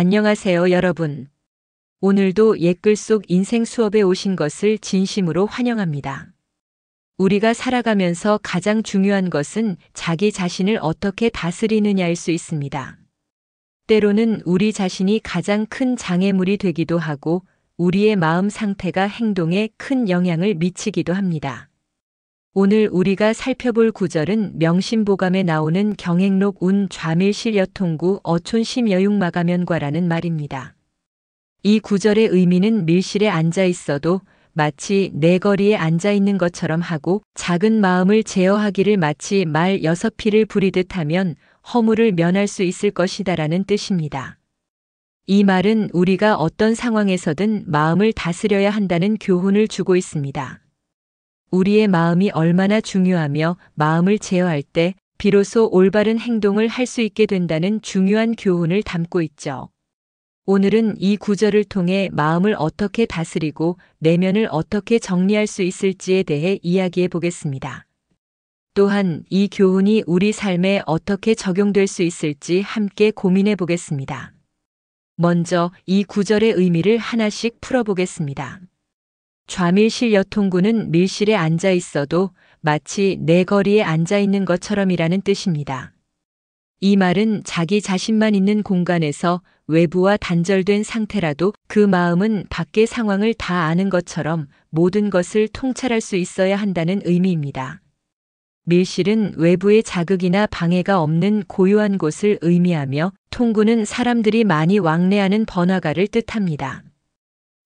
안녕하세요, 여러분. 오늘도 옛글 속 인생 수업에 오신 것을 진심으로 환영합니다. 우리가 살아가면서 가장 중요한 것은 자기 자신을 어떻게 다스리느냐일 수 있습니다. 때로는 우리 자신이 가장 큰 장애물이 되기도 하고 우리의 마음 상태가 행동에 큰 영향을 미치기도 합니다. 오늘 우리가 살펴볼 구절은 명심보감에 나오는 경행록 운 좌밀실 여통구 어촌심 여육마가면과라는 말입니다. 이 구절의 의미는 밀실에 앉아 있어도 마치 내 거리에 앉아 있는 것처럼 하고 작은 마음을 제어하기를 마치 말 6피를 부리듯 하면 허물을 면할 수 있을 것이다라는 뜻입니다. 이 말은 우리가 어떤 상황에서든 마음을 다스려야 한다는 교훈을 주고 있습니다. 우리의 마음이 얼마나 중요하며 마음을 제어할 때 비로소 올바른 행동을 할 수 있게 된다는 중요한 교훈을 담고 있죠. 오늘은 이 구절을 통해 마음을 어떻게 다스리고 내면을 어떻게 정리할 수 있을지에 대해 이야기해 보겠습니다. 또한 이 교훈이 우리 삶에 어떻게 적용될 수 있을지 함께 고민해 보겠습니다. 먼저 이 구절의 의미를 하나씩 풀어보겠습니다. 좌밀실 여통구는 밀실에 앉아 있어도 마치 내 거리에 앉아 있는 것처럼이라는 뜻입니다. 이 말은 자기 자신만 있는 공간에서 외부와 단절된 상태라도 그 마음은 밖의 상황을 다 아는 것처럼 모든 것을 통찰할 수 있어야 한다는 의미입니다. 밀실은 외부의 자극이나 방해가 없는 고요한 곳을 의미하며 통구는 사람들이 많이 왕래하는 번화가를 뜻합니다.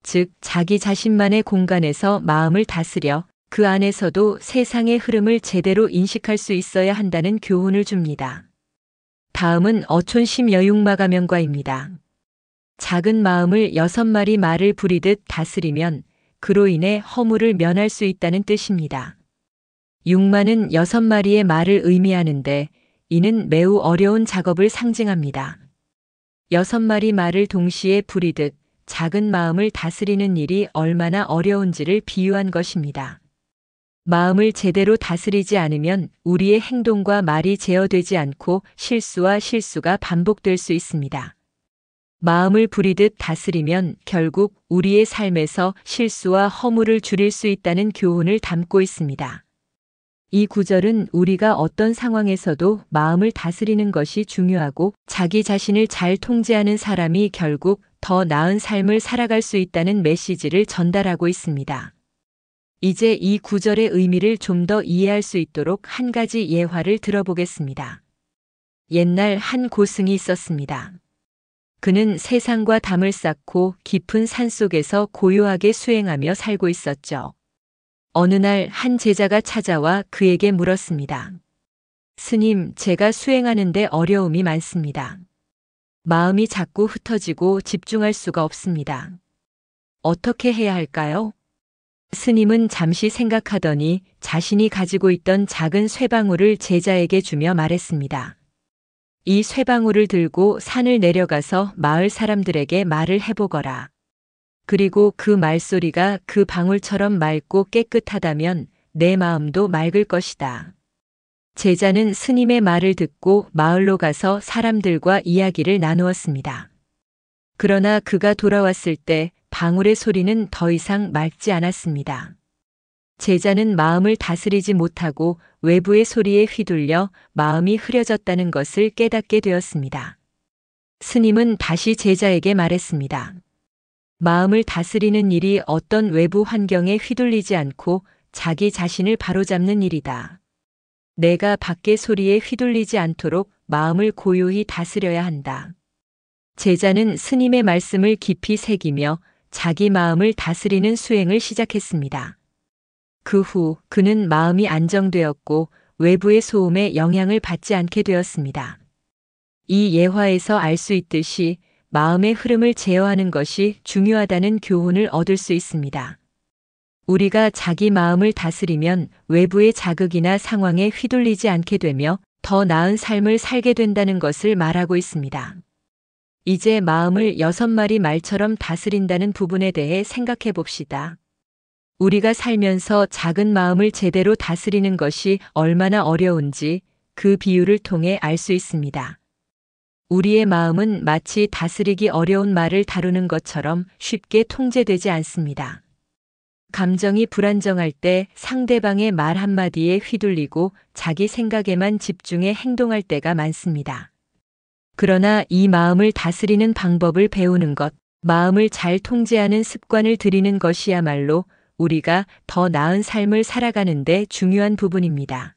즉, 자기 자신만의 공간에서 마음을 다스려 그 안에서도 세상의 흐름을 제대로 인식할 수 있어야 한다는 교훈을 줍니다. 다음은 어촌심 여육마가면과입니다. 작은 마음을 6마리 말을 부리듯 다스리면 그로 인해 허물을 면할 수 있다는 뜻입니다. 육마는 6마리의 말을 의미하는데 이는 매우 어려운 작업을 상징합니다. 6마리 말을 동시에 부리듯 작은 마음을 다스리는 일이 얼마나 어려운지를 비유한 것입니다. 마음을 제대로 다스리지 않으면 우리의 행동과 말이 제어되지 않고 실수가 반복될 수 있습니다. 마음을 부리듯 다스리면 결국 우리의 삶에서 실수와 허물을 줄일 수 있다는 교훈을 담고 있습니다. 이 구절은 우리가 어떤 상황에서도 마음을 다스리는 것이 중요하고 자기 자신을 잘 통제하는 사람이 결국 더 나은 삶을 살아갈 수 있다는 메시지를 전달하고 있습니다. 이제 이 구절의 의미를 좀 더 이해할 수 있도록 한 가지 예화를 들어보겠습니다. 옛날 한 고승이 있었습니다. 그는 세상과 담을 쌓고 깊은 산속에서 고요하게 수행하며 살고 있었죠. 어느 날 한 제자가 찾아와 그에게 물었습니다. 스님, 제가 수행하는데 어려움이 많습니다. 마음이 자꾸 흩어지고 집중할 수가 없습니다. 어떻게 해야 할까요? 스님은 잠시 생각하더니 자신이 가지고 있던 작은 쇠방울을 제자에게 주며 말했습니다. 이 쇠방울을 들고 산을 내려가서 마을 사람들에게 말을 해보거라. 그리고 그 말소리가 그 방울처럼 맑고 깨끗하다면 내 마음도 맑을 것이다. 제자는 스님의 말을 듣고 마을로 가서 사람들과 이야기를 나누었습니다. 그러나 그가 돌아왔을 때 방울의 소리는 더 이상 맑지 않았습니다. 제자는 마음을 다스리지 못하고 외부의 소리에 휘둘려 마음이 흐려졌다는 것을 깨닫게 되었습니다. 스님은 다시 제자에게 말했습니다. 마음을 다스리는 일이 어떤 외부 환경에 휘둘리지 않고 자기 자신을 바로잡는 일이다. 내가 밖의 소리에 휘둘리지 않도록 마음을 고요히 다스려야 한다. 제자는 스님의 말씀을 깊이 새기며 자기 마음을 다스리는 수행을 시작했습니다. 그 후 그는 마음이 안정되었고 외부의 소음에 영향을 받지 않게 되었습니다. 이 예화에서 알 수 있듯이 마음의 흐름을 제어하는 것이 중요하다는 교훈을 얻을 수 있습니다. 우리가 자기 마음을 다스리면 외부의 자극이나 상황에 휘둘리지 않게 되며 더 나은 삶을 살게 된다는 것을 말하고 있습니다. 이제 마음을 6마리 말처럼 다스린다는 부분에 대해 생각해 봅시다. 우리가 살면서 작은 마음을 제대로 다스리는 것이 얼마나 어려운지 그 비유를 통해 알 수 있습니다. 우리의 마음은 마치 다스리기 어려운 말을 다루는 것처럼 쉽게 통제되지 않습니다. 감정이 불안정할 때 상대방의 말 한마디에 휘둘리고 자기 생각에만 집중해 행동할 때가 많습니다. 그러나 이 마음을 다스리는 방법을 배우는 것, 마음을 잘 통제하는 습관을 들이는 것이야말로 우리가 더 나은 삶을 살아가는 데 중요한 부분입니다.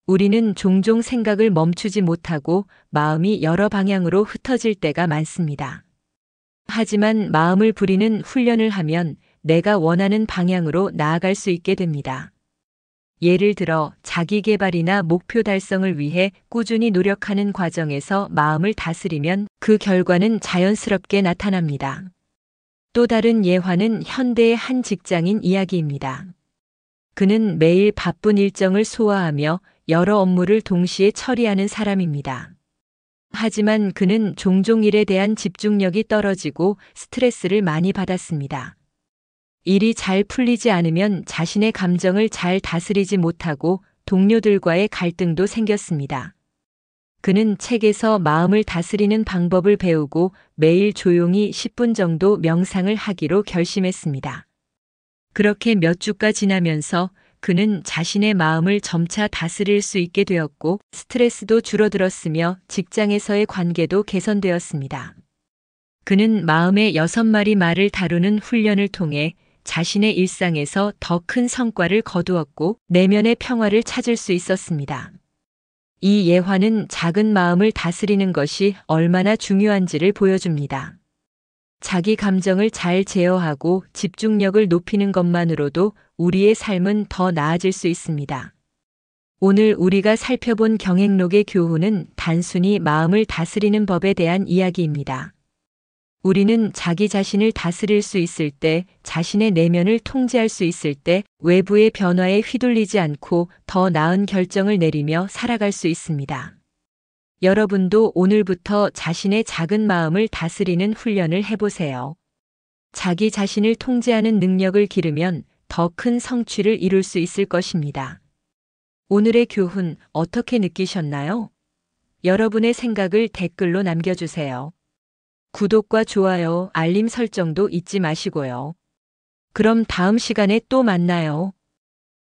우리는 종종 생각을 멈추지 못하고 마음이 여러 방향으로 흩어질 때가 많습니다. 하지만 마음을 부리는 훈련을 하면 내가 원하는 방향으로 나아갈 수 있게 됩니다. 예를 들어 자기 개발이나 목표 달성을 위해 꾸준히 노력하는 과정에서 마음을 다스리면 그 결과는 자연스럽게 나타납니다. 또 다른 예화는 현대의 한 직장인 이야기입니다. 그는 매일 바쁜 일정을 소화하며 여러 업무를 동시에 처리하는 사람입니다. 하지만 그는 종종 일에 대한 집중력이 떨어지고 스트레스를 많이 받았습니다. 일이 잘 풀리지 않으면 자신의 감정을 잘 다스리지 못하고 동료들과의 갈등도 생겼습니다. 그는 책에서 마음을 다스리는 방법을 배우고 매일 조용히 10분 정도 명상을 하기로 결심했습니다. 그렇게 몇 주가 지나면서 그는 자신의 마음을 점차 다스릴 수 있게 되었고 스트레스도 줄어들었으며 직장에서의 관계도 개선되었습니다. 그는 마음의 6마리 말을 다루는 훈련을 통해 자신의 일상에서 더 큰 성과를 거두었고 내면의 평화를 찾을 수 있었습니다. 이 예화는 작은 마음을 다스리는 것이 얼마나 중요한지를 보여줍니다. 자기 감정을 잘 제어하고 집중력을 높이는 것만으로도 우리의 삶은 더 나아질 수 있습니다. 오늘 우리가 살펴본 경행록의 교훈은 단순히 마음을 다스리는 법에 대한 이야기입니다. 우리는 자기 자신을 다스릴 수 있을 때, 자신의 내면을 통제할 수 있을 때, 외부의 변화에 휘둘리지 않고 더 나은 결정을 내리며 살아갈 수 있습니다. 여러분도 오늘부터 자신의 작은 마음을 다스리는 훈련을 해보세요. 자기 자신을 통제하는 능력을 기르면 더 큰 성취를 이룰 수 있을 것입니다. 오늘의 교훈 어떻게 느끼셨나요? 여러분의 생각을 댓글로 남겨주세요. 구독과 좋아요, 알림 설정도 잊지 마시고요. 그럼 다음 시간에 또 만나요.